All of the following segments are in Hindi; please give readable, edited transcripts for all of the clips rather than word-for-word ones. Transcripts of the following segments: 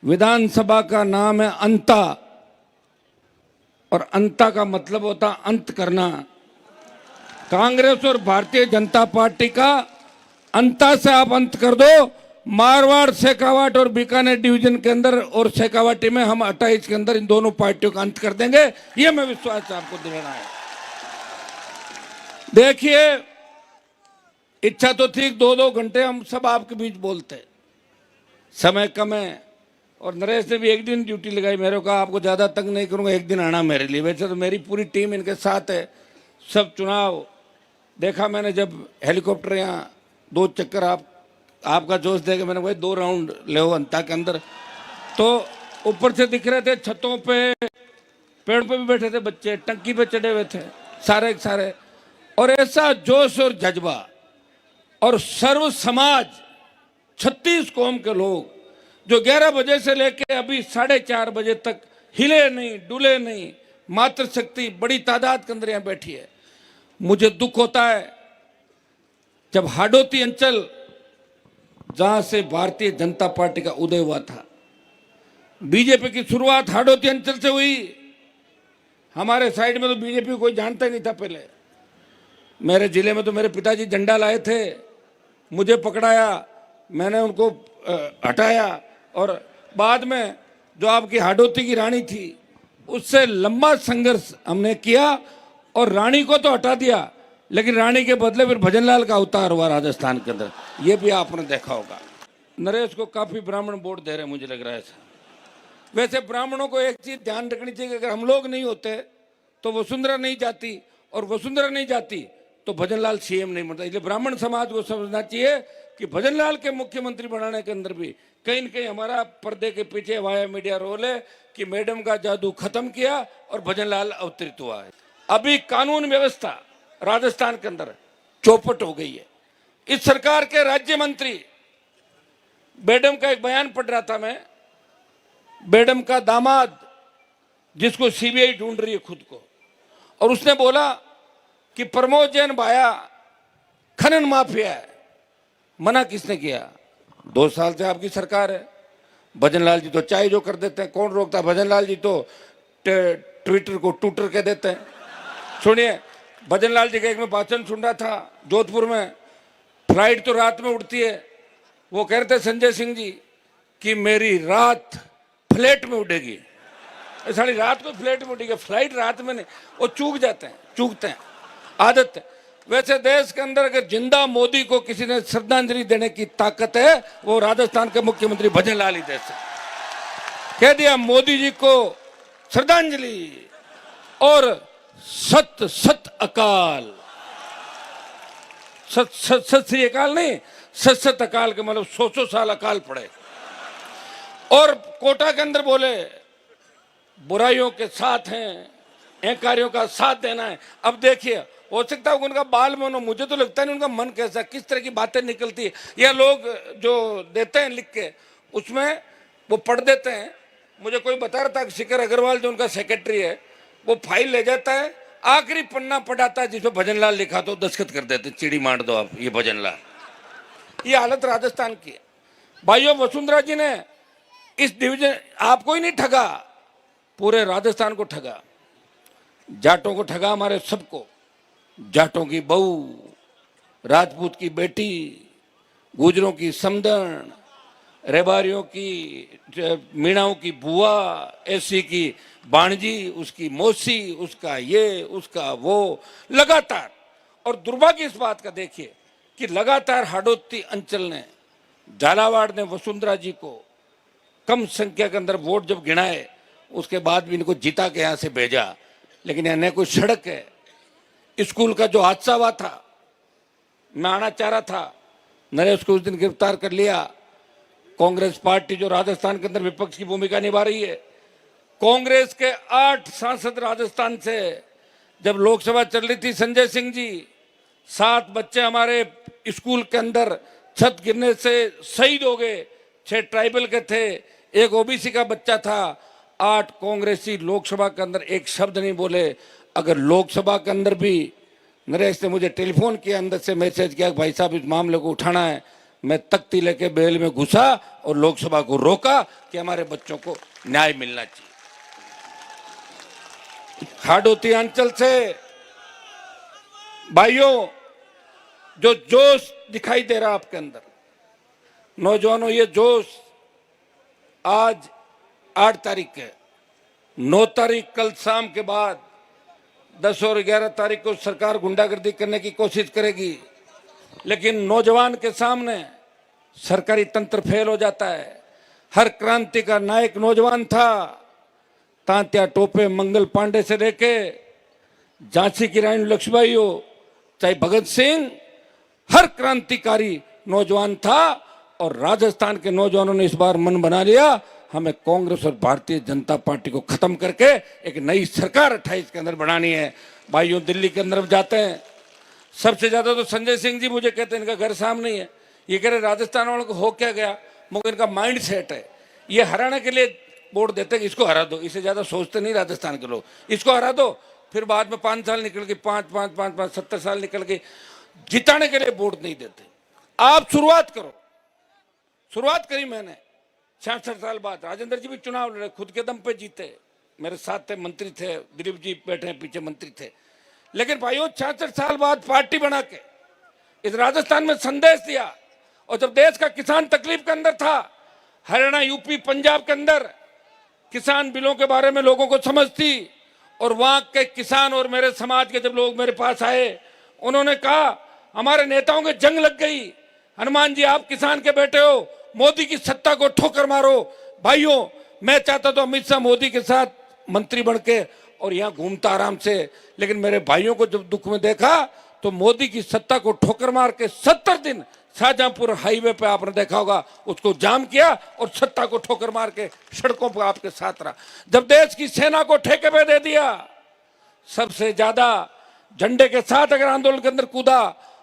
विधानसभा का नाम है अंता, और अंता का मतलब होता अंत करना। कांग्रेस और भारतीय जनता पार्टी का अंता से आप अंत कर दो। मारवाड़, शेखावाट और बीकानेर डिवीजन के अंदर और शेखावाटी में हम 28 के अंदर इन दोनों पार्टियों का अंत कर देंगे, ये मैं विश्वास आपको दिलाना है। देखिए, इच्छा तो ठीक 2-2 घंटे हम सब आपके बीच बोलते, समय कम है। और नरेश ने भी एक दिन ड्यूटी लगाई, मेरे को आपको ज़्यादा तंग नहीं करूंगा, एक दिन आना मेरे लिए। वैसे तो मेरी पूरी टीम इनके साथ है। सब चुनाव देखा मैंने, जब हेलीकॉप्टर यहाँ 2 चक्कर आपका जोश देगा, मैंने भाई 2 राउंड ले अंता के अंदर, तो ऊपर से दिख रहे थे, छतों पे, पेड़ पे भी बैठे थे बच्चे, टंकी पे चढ़े हुए थे सारे के सारे। और ऐसा जोश और जज्बा, और सर्व समाज 36 कौम के लोग जो 11 बजे से लेके अभी 4:30 बजे तक हिले नहीं, डुले नहीं, मातृशक्ति बड़ी तादाद के अंदर यहाँ बैठी है। मुझे दुख होता है जब हाडोती अंचल, जहां से भारतीय जनता पार्टी का उदय हुआ था, बीजेपी की शुरुआत हाडोती अंचल से हुई। हमारे साइड में तो बीजेपी कोई जानता ही नहीं था पहले। मेरे जिले में तो मेरे पिताजी झंडा लाए थे, मुझे पकड़ाया, मैंने उनको हटाया, और बाद में जो आपकी हाडोती की रानी थी, उससे लंबा संघर्ष हमने किया, और रानी को तो हटा दिया, लेकिन रानी के बदले फिर भजनलाल का अवतार हुआ राजस्थान के अंदर, ये भी आपने देखा होगा। नरेश को काफी ब्राह्मण वोट दे रहे, मुझे लग रहा है ऐसा। वैसे ब्राह्मणों को एक चीज ध्यान रखनी चाहिए कि अगर हम लोग नहीं होते तो वसुंधरा नहीं जाती, और वसुंधरा नहीं जाती तो भजनलाल सीएम नहीं बनता। इसलिए ब्राह्मण समाज को समझना चाहिए कि भजनलाल के मुख्यमंत्री बनाने के अंदर भी कहीं न कहीं हमारा पर्दे के पीछे वाया मीडिया रोल है कि मैडम का जादू खत्म किया और भजनलाल अवतरित हुआ है। अभी कानून व्यवस्था राजस्थान के अंदर चौपट हो गई है। इस सरकार के राज्य मंत्री, मैडम का एक बयान पढ़ रहा था मैं, मैडम का दामाद जिसको सीबीआई ढूंढ रही है खुद को, और उसने बोला कि प्रमोद जैन भाया खनन माफिया है। मना किसने किया? 2 साल से आपकी सरकार है। भजनलाल जी तो चाहे जो कर देते हैं, कौन रोकता? भजनलाल जी तो ट्विटर को टूटर कह देते हैं। सुनिए, भजनलाल जी का एक में भाषण सुन रहा था जोधपुर में, फ्लाइट तो रात में उड़ती है, वो कह रहे थे संजय सिंह जी कि मेरी रात फ्लाइट में उड़ेगी। सारी रात को फ्लाइट में उड़ेगी, फ्लाइट रात में नहीं। वो चूकते हैं, आदत है। वैसे देश के अंदर अगर जिंदा मोदी को किसी ने श्रद्धांजलि देने की ताकत है, वो राजस्थान के मुख्यमंत्री भजनलाल ही दे सकते। कह दिया मोदी जी को श्रद्धांजलि, और सत सत अकाल, सत श्री अकाल नहीं, सत अकाल के मतलब 100 साल अकाल पड़े। और कोटा के अंदर बोले बुराइयों के साथ हैं, अहंकारियों का साथ देना है। अब देखिए, हो सकता है उनका बाल में, मुझे तो लगता नहीं उनका मन कैसा, किस तरह की बातें निकलती है। या लोग जो देते हैं लिख के, उसमें वो पढ़ देते हैं। मुझे कोई बता रहा था कि शिखर अग्रवाल जो उनका सेक्रेटरी है, वो फाइल ले जाता है, आखिरी पन्ना पढ़ाता है जिसमें भजनलाल लिखा, तो दस्तखत कर देते, चिड़ी मार दो आप, ये भजनलाल। ये हालत राजस्थान की है भाइयों। वसुंधरा जी ने इस डिवीजन आपको ही नहीं ठगा, पूरे राजस्थान को ठगा, जाटों को ठगा, हमारे सबको। जाटों की बहू, राजपूत की बेटी, गुजरों की समधन, रेबारियों की, मीणाओं की बुआ, एसी की बाणजी, उसकी मौसी, उसका ये, उसका वो, लगातार। और दुर्भाग्य इस बात का देखिए कि लगातार हाडोती अंचल ने, झालावाड़ ने वसुंधरा जी को कम संख्या के अंदर वोट जब गिनाए, उसके बाद भी इनको जिता के यहाँ से भेजा। लेकिन यहाँ न कोई सड़क है। स्कूल का जो हादसा हुआ था, मैं आना चाह रहा था, नरेश को उस दिन गिरफ्तार कर लिया। कांग्रेस पार्टी जो राजस्थान के अंदर विपक्ष की भूमिका निभा रही है, कांग्रेस के 8 सांसद राजस्थान से, जब लोकसभा चल रही थी, संजय सिंह जी, 7 बच्चे हमारे स्कूल के अंदर छत गिरने से शहीद हो गए। 6 ट्राइबल के थे, 1 ओबीसी का बच्चा था। 8 कांग्रेसी लोकसभा के अंदर एक शब्द नहीं बोले। अगर लोकसभा के अंदर भी, नरेश ने मुझे टेलीफोन किया, अंदर से मैसेज किया, भाई साहब इस मामले को उठाना है। मैं तख्ती लेके बेल में घुसा और लोकसभा को रोका कि हमारे बच्चों को न्याय मिलना चाहिए। हाडोती अंचल से भाइयों, जो जोश दिखाई दे रहा आपके अंदर, नौजवानों, ये जोश आज 8 तारीख है, 9 तारीख कल शाम के बाद 10 और 11 तारीख को सरकार गुंडागर्दी करने की कोशिश करेगी, लेकिन नौजवान के सामने सरकारी तंत्र फेल हो जाता है। हर क्रांति का नायक नौजवान था। तांत्या टोपे मंगल पांडे से लेके झांसी की रानी लक्ष्मीबाई हो, चाहे भगत सिंह, हर क्रांतिकारी नौजवान था। और राजस्थान के नौजवानों ने इस बार मन बना लिया, हमें कांग्रेस और भारतीय जनता पार्टी को खत्म करके एक नई सरकार 28 के अंदर बनानी है। भाइयों, दिल्ली के अंदर जाते हैं, सबसे ज्यादा तो संजय सिंह जी मुझे कहते हैं इनका घर सामने ही है। ये कह रहे राजस्थान वालों को हो क्या गया, मगर इनका माइंड सेट है, ये हराने के लिए वोट देते कि इसको हरा दो, इससे ज्यादा सोचते नहीं राजस्थान के लोग, इसको हरा दो। फिर बाद में 5 साल निकल के 5 70 साल निकल के जिताने के लिए वोट नहीं देते। आप शुरुआत करो, शुरुआत करी मैंने 66 साल बाद। राजेंद्र जी भी चुनाव लड़े, खुद के दम पे जीते, मेरे साथ थे, मंत्री थे, दिलीप जी बैठे हैं पीछे, मंत्री थे। लेकिन भाइयों, 66 साल बाद पार्टी बना के इस राजस्थान में संदेश दिया। और जब देश का किसान तकलीफ के अंदर था, हरियाणा, यूपी, पंजाब के अंदर किसान बिलों के बारे में लोगों को समझ थी, और वहां के किसान और मेरे समाज के जब लोग मेरे पास आए, उन्होंने कहा हमारे नेताओं के जंग लग गई, हनुमान जी आप किसान के बेटे हो, मोदी की सत्ता को ठोकर मारो। भाइयों, मैं चाहता तो अमित शाह मोदी के साथ मंत्री बन के और यहाँ घूमता आराम से, लेकिन मेरे भाइयों को जब दुख में देखा तो मोदी की सत्ता को ठोकर मार के 70 दिन शाहजहांपुर हाईवे पे आपने देखा होगा, उसको जाम किया और सत्ता को ठोकर मार के सड़कों पर आपके साथ रहा। जब देश की सेना को ठेके पे दे दिया, सबसे ज्यादा झंडे के साथ अगर आंदोलन के अंदर कूदा,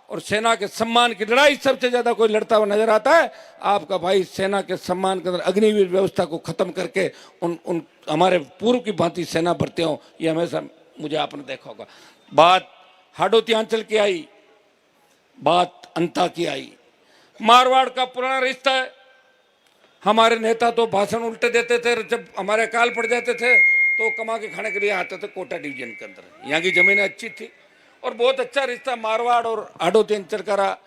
और सेना के सम्मान की लड़ाई सबसे ज्यादा कोई लड़ता हुआ नजर आता है, आपका भाई सेना के सम्मान के अंदर अग्निवीर व्यवस्था को खत्म करके उन हमारे पूर्व की भांति सेना भर्ती हो, ये हमेशा मुझे आपने देखा होगा। बात हाडोती अंचल की आई, बात अंता की आई, मारवाड़ का पुराना रिश्ता है। हमारे नेता तो भाषण उल्टे देते थे, जब हमारे अकाल पड़ जाते थे तो कमा के खाने के लिए आते थे कोटा डिवीजन के अंदर। यहाँ की जमीनें अच्छी थी और बहुत अच्छा रिश्ता मारवाड़ और हाडोती अंचल का रहा।